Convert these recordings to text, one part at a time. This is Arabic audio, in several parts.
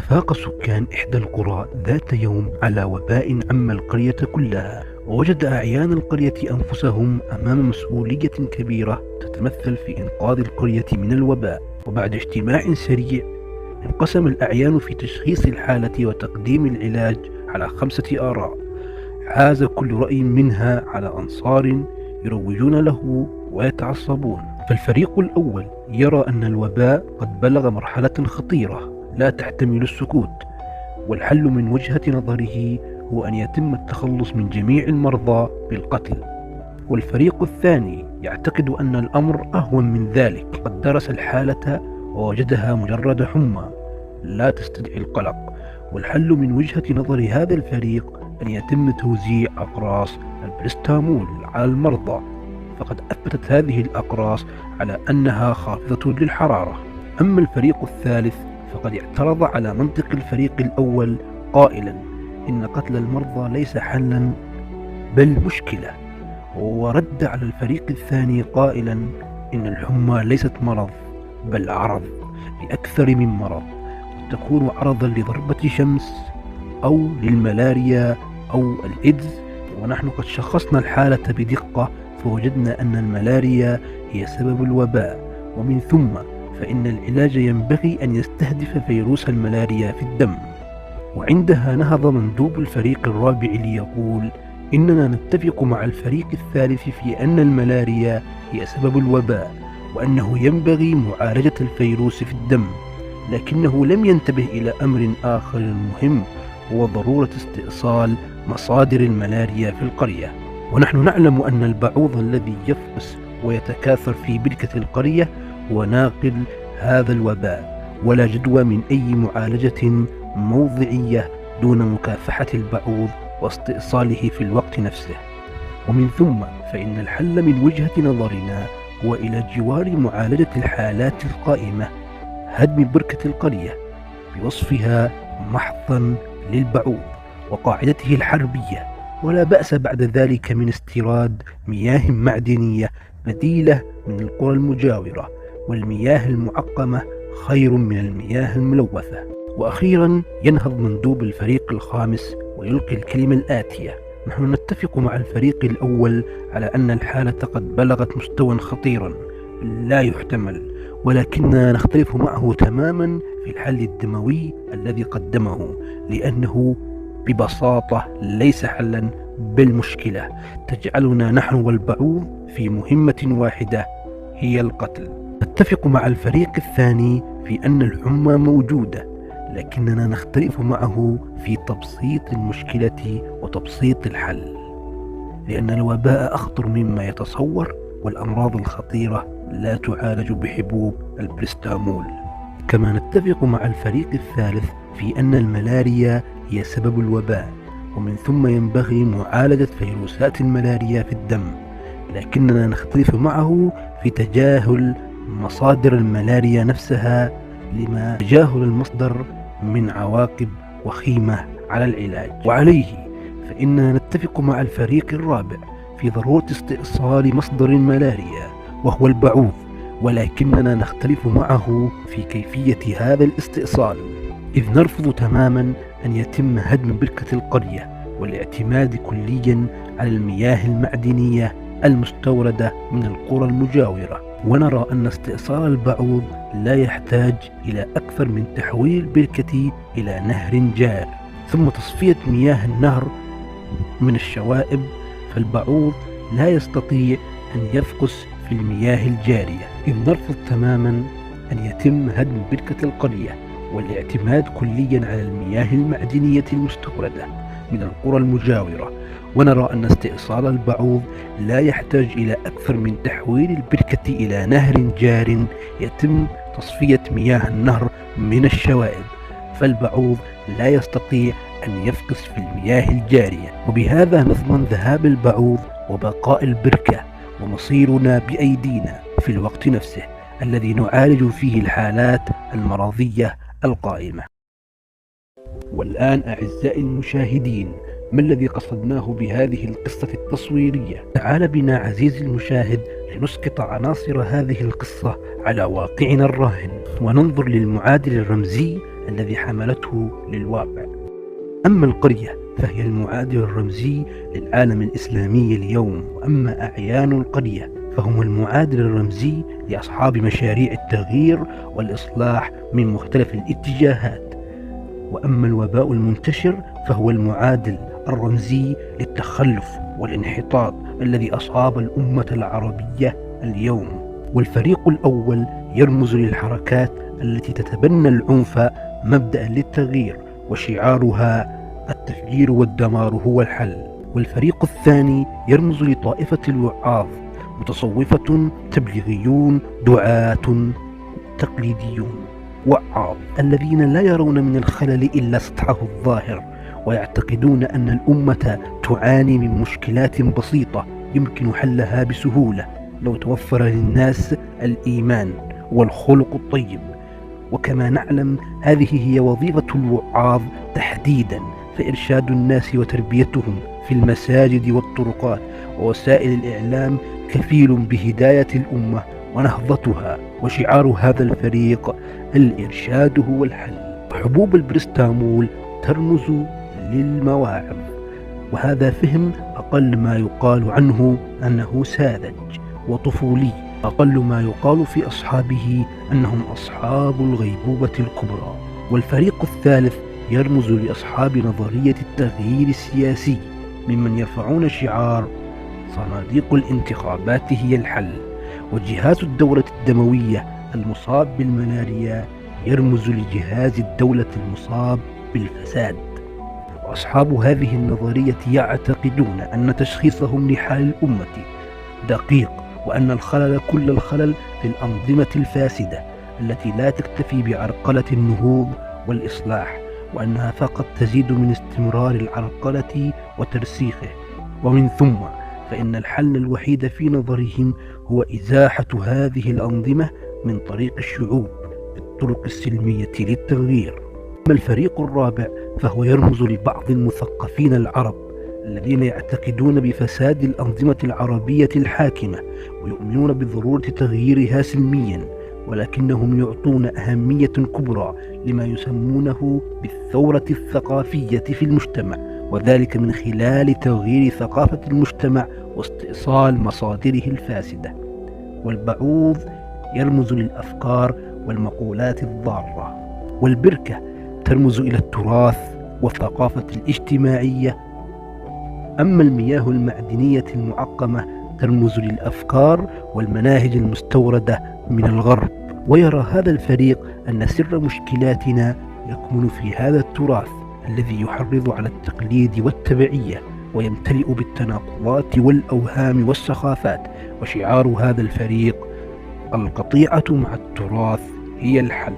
أفاق سكان إحدى القرى ذات يوم على وباء عم القرية كلها، ووجد أعيان القرية أنفسهم أمام مسؤولية كبيرة تتمثل في إنقاذ القرية من الوباء. وبعد اجتماع سريع انقسم الأعيان في تشخيص الحالة وتقديم العلاج على 5 آراء، حاز كل رأي منها على أنصار يروجون له ويتعصبون. فالفريق الأول يرى أن الوباء قد بلغ مرحلة خطيرة لا تحتمل السكوت، والحل من وجهة نظره هو أن يتم التخلص من جميع المرضى بالقتل. والفريق الثاني يعتقد أن الأمر أهون من ذلك، قد درس الحالة ووجدها مجرد حمى لا تستدعي القلق، والحل من وجهة نظر هذا الفريق أن يتم توزيع أقراص البريستامول على المرضى، فقد أثبتت هذه الأقراص على أنها خافضة للحرارة. أما الفريق الثالث فقد اعترض على منطق الفريق الأول قائلا إن قتل المرضى ليس حلا بل مشكلة، ورد على الفريق الثاني قائلا إن الحمى ليست مرض بل عرض لأكثر من مرض، تكون عرضا لضربة شمس أو للملاريا أو الإيدز. ونحن قد شخصنا الحالة بدقة فوجدنا أن الملاريا هي سبب الوباء، ومن ثم فإن العلاج ينبغي أن يستهدف فيروس الملاريا في الدم. وعندها نهض مندوب الفريق الرابع ليقول إننا نتفق مع الفريق الثالث في أن الملاريا هي سبب الوباء، وأنه ينبغي معالجة الفيروس في الدم، لكنه لم ينتبه إلى أمر آخر مهم، هو ضرورة استئصال مصادر الملاريا في القرية. ونحن نعلم أن البعوض الذي يفقس ويتكاثر في بركة القرية هو ناقل هذا الوباء، ولا جدوى من أي معالجة موضعية دون مكافحة البعوض واستئصاله في الوقت نفسه. ومن ثم فإن الحل من وجهة نظرنا هو إلى جوار معالجة الحالات القائمة هدم بركة القرية بوصفها محضا للبعوض وقاعدته الحربية، ولا بأس بعد ذلك من استيراد مياه معدنية بديلة من القرى المجاورة، والمياه المعقمة خير من المياه الملوثة. وأخيرا ينهض مندوب الفريق الخامس ويلقي الكلمة الآتية: نحن نتفق مع الفريق الأول على أن الحالة قد بلغت مستوى خطيرا لا يحتمل، ولكننا نختلف معه تماما في الحل الدموي الذي قدمه، لأنه ببساطة ليس حلا بل مشكلة تجعلنا نحن والبعوض في مهمة واحدة هي القتل. نتفق مع الفريق الثاني في أن الحمى موجودة، لكننا نختلف معه في تبسيط المشكلة وتبسيط الحل، لأن الوباء أخطر مما يتصور، والأمراض الخطيرة لا تعالج بحبوب البريستامول. كما نتفق مع الفريق الثالث في أن الملاريا هي سبب الوباء، ومن ثم ينبغي معالجة فيروسات الملاريا في الدم، لكننا نختلف معه في تجاهل مصادر الملاريا نفسها، لما تجاهل المصدر من عواقب وخيمة على العلاج. وعليه فإننا نتفق مع الفريق الرابع في ضرورة استئصال مصدر الملاريا وهو البعوض، ولكننا نختلف معه في كيفية هذا الاستئصال، إذ نرفض تماما أن يتم هدم بركة القرية والاعتماد كليا على المياه المعدنية المستوردة من القرى المجاورة، ونرى أن استئصال البعوض لا يحتاج إلى أكثر من تحويل البركة إلى نهر جار ثم تصفية مياه النهر من الشوائب، فالبعوض لا يستطيع أن يفقس في المياه الجارية، إذ نرفض تماما أن يتم هدم بركة القرية والاعتماد كليا على المياه المعدنية المستوردة من القرى المجاورة، ونرى أن استئصال البعوض لا يحتاج إلى أكثر من تحويل البركة إلى نهر جار يتم تصفية مياه النهر من الشوائب، فالبعوض لا يستطيع أن يفقس في المياه الجارية. وبهذا نضمن ذهاب البعوض وبقاء البركة ومصيرنا بأيدينا في الوقت نفسه الذي نعالج فيه الحالات المرضية القائمة. والآن أعزائي المشاهدين، ما الذي قصدناه بهذه القصة التصويرية؟ تعال بنا عزيزي المشاهد لنسقط عناصر هذه القصة على واقعنا الراهن، وننظر للمعادل الرمزي الذي حملته للواقع. أما القرية فهي المعادل الرمزي للعالم الإسلامي اليوم، وأما أعيان القرية فهم المعادل الرمزي لأصحاب مشاريع التغيير والإصلاح من مختلف الاتجاهات. وأما الوباء المنتشر فهو المعادل الرمزي للتخلف والانحطاط الذي أصاب الأمة العربية اليوم. والفريق الأول يرمز للحركات التي تتبنى العنف مبدأ للتغيير وشعارها التفجير والدمار هو الحل. والفريق الثاني يرمز لطائفة الوعاظ، متصوفة تبليغيون دعاة تقليديون وعاظ، الذين لا يرون من الخلل إلا سطحه الظاهر، ويعتقدون أن الأمة تعاني من مشكلات بسيطة يمكن حلها بسهولة لو توفر للناس الإيمان والخلق الطيب. وكما نعلم هذه هي وظيفة الوعاظ تحديدا، فإرشاد الناس وتربيتهم في المساجد والطرقات ووسائل الإعلام كفيل بهداية الأمة ونهضتها. وشعار هذا الفريق الإرشاد هو الحل. حبوب البريستامول ترمز للمواعظ، وهذا فهم أقل ما يقال عنه أنه ساذج وطفولي، أقل ما يقال في أصحابه أنهم أصحاب الغيبوبة الكبرى. والفريق الثالث يرمز لأصحاب نظرية التغيير السياسي، ممن يرفعون شعار صناديق الانتخابات هي الحل. وجهاز الدورة الدموية المصاب بالملاريا يرمز لجهاز الدولة المصاب بالفساد. وأصحاب هذه النظرية يعتقدون أن تشخيصهم لحال الأمة دقيق، وأن الخلل كل الخلل في الأنظمة الفاسدة التي لا تكتفي بعرقلة النهوض والإصلاح، وأنها فقط تزيد من استمرار العرقلة وترسيخه. ومن ثم فإن الحل الوحيد في نظرهم هو إزاحة هذه الأنظمة من طريق الشعوب بالطرق السلمية للتغيير. أما الفريق الرابع فهو يرمز لبعض المثقفين العرب الذين يعتقدون بفساد الأنظمة العربية الحاكمة، ويؤمنون بضرورة تغييرها سلميا، ولكنهم يعطون أهمية كبرى لما يسمونه بالثورة الثقافية في المجتمع، وذلك من خلال تغيير ثقافة المجتمع واستئصال مصادره الفاسدة. والبعوض يرمز للأفكار والمقولات الضارة. والبركة ترمز إلى التراث والثقافة الاجتماعية. أما المياه المعدنية المعقمة ترمز للأفكار والمناهج المستوردة من الغرب. ويرى هذا الفريق أن سر مشكلاتنا يكمن في هذا التراث الذي يحرض على التقليد والتبعية، ويمتلئ بالتناقضات والأوهام والسخافات. وشعار هذا الفريق القطيعة مع التراث هي الحل.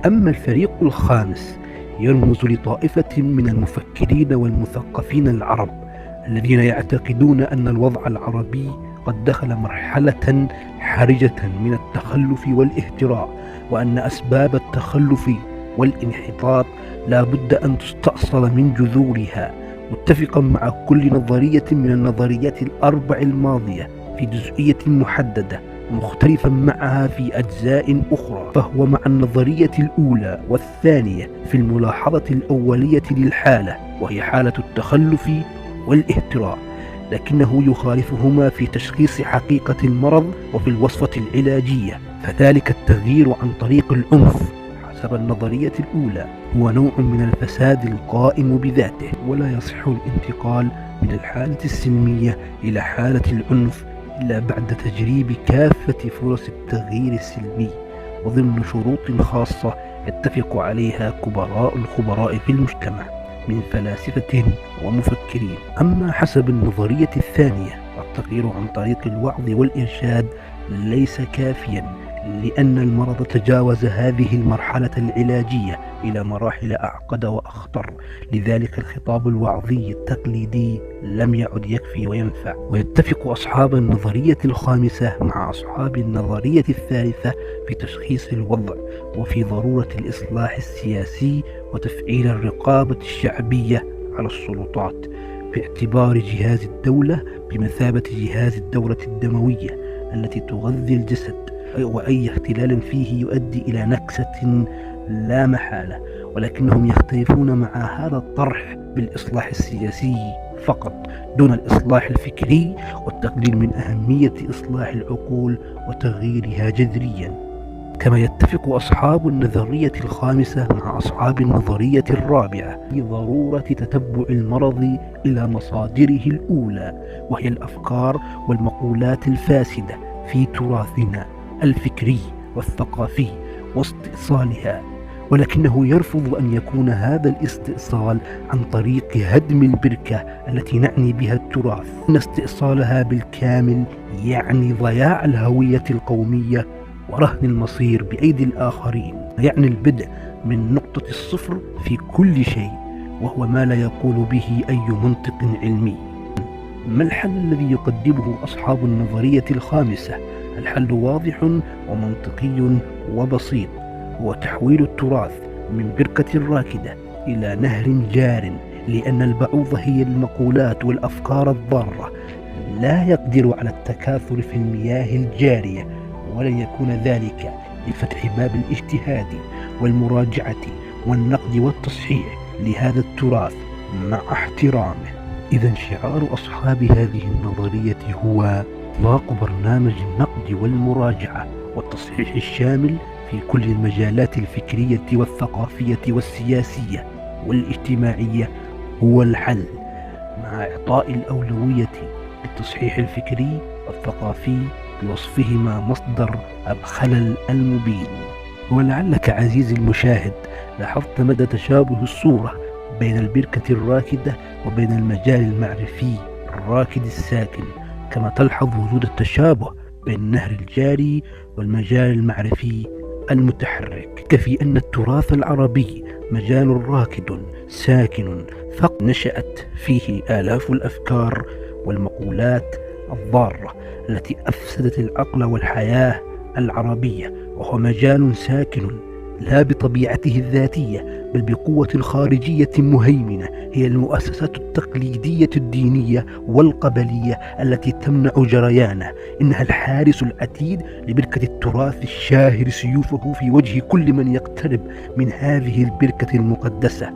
أما الفريق الخامس يرمز لطائفة من المفكرين والمثقفين العرب الذين يعتقدون أن الوضع العربي قد دخل مرحلة حرجة من التخلف والاهتراء، وأن أسباب التخلف والانحطاط لا بد أن تستأصل من جذورها، متفقا مع كل نظرية من النظريات الأربع الماضية في جزئية محددة، مختلفا معها في أجزاء أخرى. فهو مع النظرية الأولى والثانية في الملاحظة الأولية للحالة، وهي حالة التخلف والاهتراء، لكنه يخالفهما في تشخيص حقيقة المرض وفي الوصفة العلاجية. فذلك التغيير عن طريق العنف حسب النظرية الأولى هو نوع من الفساد القائم بذاته، ولا يصح الانتقال من الحالة السلمية إلى حالة العنف إلا بعد تجريب كافة فرص التغيير السلمي وضمن شروط خاصة يتفق عليها كبراء الخبراء في المجتمع من فلاسفة ومفكرين. أما حسب النظرية الثانية التغيير عن طريق الوعظ والإرشاد ليس كافيا، لأن المرض تجاوز هذه المرحلة العلاجية إلى مراحل أعقد وأخطر. لذلك الخطاب الوعظي التقليدي لم يعد يكفي وينفع. ويتفق أصحاب النظرية الخامسة مع أصحاب النظرية الثالثة في تشخيص الوضع وفي ضرورة الإصلاح السياسي وتفعيل الرقابة الشعبية على السلطات، باعتبار جهاز الدولة بمثابة جهاز الدورة الدموية التي تغذي الجسد وأي اختلال فيه يؤدي إلى نكسة لا محالة، ولكنهم يختلفون مع هذا الطرح بالإصلاح السياسي فقط دون الإصلاح الفكري، والتقليل من أهمية إصلاح العقول وتغييرها جذريا. كما يتفق أصحاب النظرية الخامسة مع أصحاب النظرية الرابعة في ضرورة تتبع المرض إلى مصادره الأولى، وهي الأفكار والمقولات الفاسدة في تراثنا الفكري والثقافي واستئصالها، ولكنه يرفض أن يكون هذا الاستئصال عن طريق هدم البركة التي نعني بها التراث، إن استئصالها بالكامل يعني ضياع الهوية القومية ورهن المصير بأيدي الآخرين، يعني البدء من نقطة الصفر في كل شيء، وهو ما لا يقول به أي منطق علمي. ما الحل الذي يقدمه أصحاب النظرية الخامسة؟ الحل واضح ومنطقي وبسيط، هو تحويل التراث من بركة راكدة إلى نهر جار، لأن البعوض هي المقولات والأفكار الضارة، لا يقدر على التكاثر في المياه الجارية، ولن يكون ذلك لفتح باب الاجتهاد والمراجعة والنقد والتصحيح لهذا التراث مع احترامه. إذا شعار أصحاب هذه النظرية هو إطلاق برنامج النقد والمراجعة والتصحيح الشامل في كل المجالات الفكرية والثقافية والسياسية والاجتماعية هو الحل، مع إعطاء الأولوية للتصحيح الفكري والثقافي بوصفهما مصدر الخلل المبين. ولعلك عزيزي المشاهد لاحظت مدى تشابه الصورة بين البركة الراكدة وبين المجال المعرفي الراكد الساكن، كما تلحظ وجود التشابه بين النهر الجاري والمجال المعرفي المتحرك. كفي أن التراث العربي مجال راكد ساكن فقط نشأت فيه آلاف الأفكار والمقولات الضارة التي أفسدت العقل والحياة العربية، وهو مجال ساكن لا بطبيعته الذاتية بل بقوة خارجية مهيمنة، هي المؤسسات التقليدية الدينية والقبلية التي تمنع جريانه. إنها الحارس العتيد لبركة التراث الشاهر سيوفه في وجه كل من يقترب من هذه البركة المقدسة.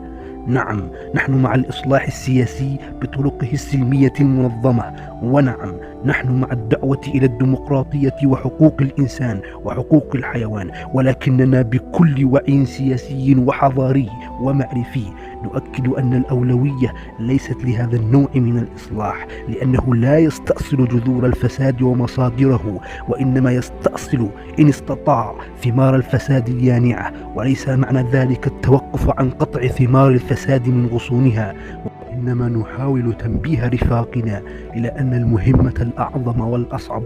نعم، نحن مع الإصلاح السياسي بطرقه السلمية المنظمة، ونعم نحن مع الدعوة إلى الديمقراطية وحقوق الإنسان وحقوق الحيوان، ولكننا بكل وعي سياسي وحضاري ومعرفي نؤكد أن الأولوية ليست لهذا النوع من الإصلاح، لأنه لا يستأصل جذور الفساد ومصادره، وإنما يستأصل إن استطاع ثمار الفساد اليانعة، وليس معنى ذلك التوقف عن قطع ثمار الفساد من غصونها، وإنما نحاول تنبيه رفاقنا إلى أن المهمة الأعظم والأصعب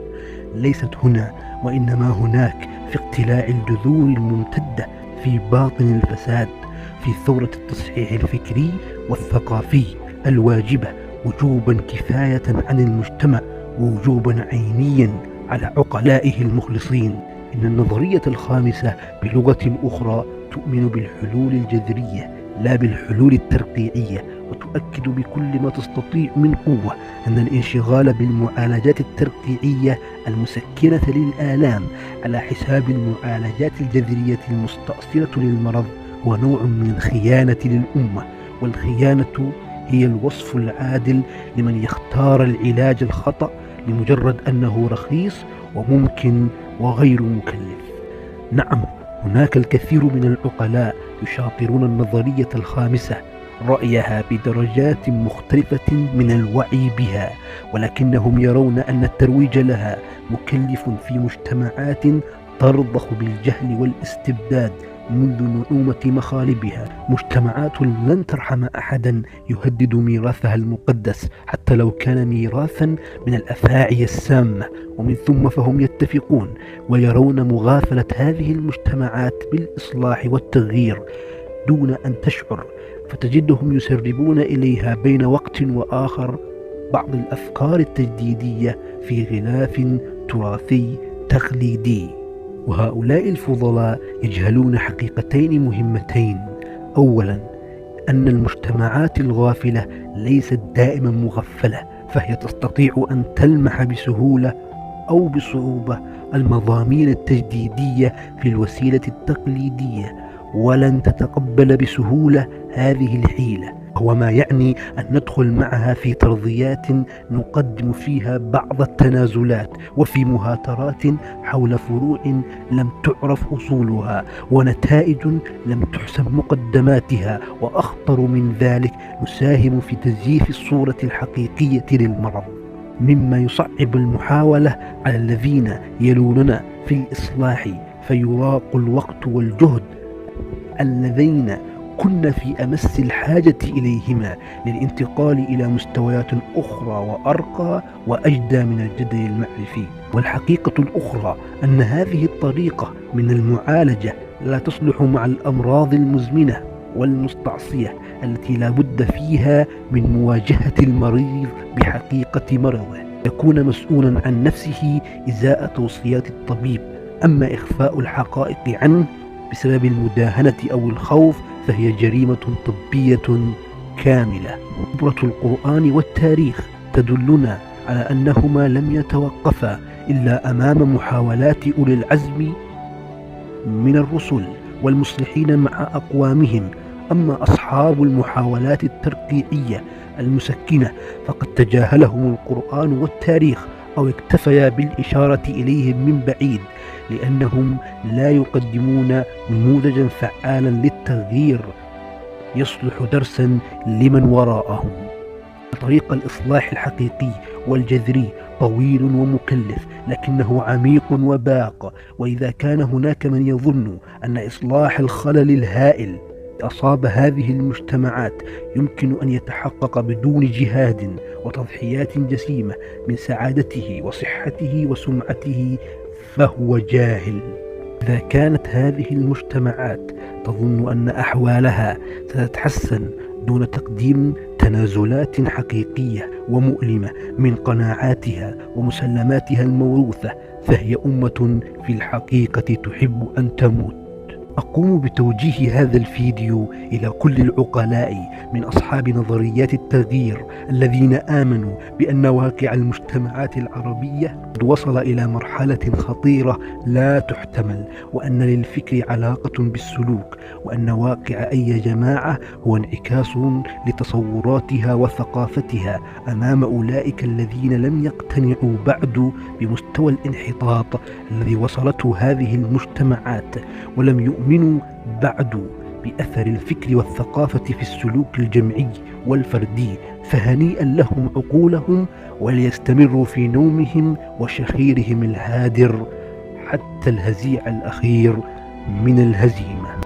ليست هنا، وإنما هناك في اقتلاع الجذور الممتدة في باطن الفساد، في ثورة التصحيح الفكري والثقافي الواجبة وجوبا كفاية عن المجتمع ووجوبا عينيا على عقلائه المخلصين. إن النظرية الخامسة بلغة أخرى تؤمن بالحلول الجذرية لا بالحلول الترقيعية، وتؤكد بكل ما تستطيع من قوة أن الانشغال بالمعالجات الترقيعية المسكنة للآلام على حساب المعالجات الجذرية المستأصلة للمرض هو نوع من الخيانة للأمة، والخيانة هي الوصف العادل لمن يختار العلاج الخطأ لمجرد أنه رخيص وممكن وغير مكلف. نعم، هناك الكثير من العقلاء يشاطرون النظرية الخامسة رأيها بدرجات مختلفة من الوعي بها، ولكنهم يرون أن الترويج لها مكلف في مجتمعات ترضخ بالجهل والاستبداد منذ نعومة مخالبها، مجتمعات لن ترحم أحدا يهدد ميراثها المقدس حتى لو كان ميراثا من الأفاعي السامة. ومن ثم فهم يتفقون ويرون مغافلة هذه المجتمعات بالإصلاح والتغيير دون أن تشعر، فتجدهم يسربون إليها بين وقت وآخر بعض الأفكار التجديدية في غلاف تراثي تقليدي. وهؤلاء الفضلاء يجهلون حقيقتين مهمتين: أولا، أن المجتمعات الغافلة ليست دائما مغفلة، فهي تستطيع أن تلمح بسهولة أو بصعوبة المضامين التجديدية في الوسيلة التقليدية، ولن تتقبل بسهولة هذه الحيلة، وما يعني أن ندخل معها في ترضيات نقدم فيها بعض التنازلات، وفي مهاترات حول فروع لم تعرف أصولها ونتائج لم تحسم مقدماتها، وأخطر من ذلك نساهم في تزييف الصورة الحقيقية للمرض، مما يصعب المحاولة على الذين يلوننا في الإصلاح، فيراق الوقت والجهد اللذين كنا في أمس الحاجة إليهما للانتقال إلى مستويات أخرى وأرقى وأجدى من الجدل المعرفي. والحقيقة الأخرى أن هذه الطريقة من المعالجة لا تصلح مع الأمراض المزمنة والمستعصية التي لا بد فيها من مواجهة المريض بحقيقة مرضه، يكون مسؤولا عن نفسه إزاء توصيات الطبيب. أما إخفاء الحقائق عنه بسبب المداهنة أو الخوف فهي جريمة طبية كاملة. خبرة القرآن والتاريخ تدلنا على أنهما لم يتوقفا إلا أمام محاولات أولي العزم من الرسل والمصلحين مع أقوامهم. أما أصحاب المحاولات الترقيعية المسكنة فقد تجاهلهم القرآن والتاريخ أو اكتفيا بالإشارة إليهم من بعيد، لأنهم لا يقدمون نموذجا فعالا للتغيير يصلح درسا لمن وراءهم. طريق الإصلاح الحقيقي والجذري طويل ومكلف، لكنه عميق وباق، وإذا كان هناك من يظن أن إصلاح الخلل الهائل أصاب هذه المجتمعات يمكن أن يتحقق بدون جهاد وتضحيات جسيمة من سعادته وصحته وسمعته فهو جاهل. إذا كانت هذه المجتمعات تظن أن أحوالها ستتحسن دون تقديم تنازلات حقيقية ومؤلمة من قناعاتها ومسلماتها الموروثة، فهي أمة في الحقيقة تحب أن تموت. أقوم بتوجيه هذا الفيديو إلى كل العقلاء من أصحاب نظريات التغيير الذين آمنوا بأن واقع المجتمعات العربية قد وصل إلى مرحلة خطيرة لا تحتمل، وأن للفكر علاقة بالسلوك، وأن واقع أي جماعة هو انعكاس لتصوراتها وثقافتها أمام أولئك الذين لم يقتنعوا بعد بمستوى الانحطاط الذي وصلته هذه المجتمعات، ولم يؤمنوا بعد بأثر الفكر والثقافة في السلوك الجمعي والفردي. فهنيئا لهم عقولهم، وليستمروا في نومهم وشخيرهم الهادر حتى الهزيع الأخير من الهزيمة.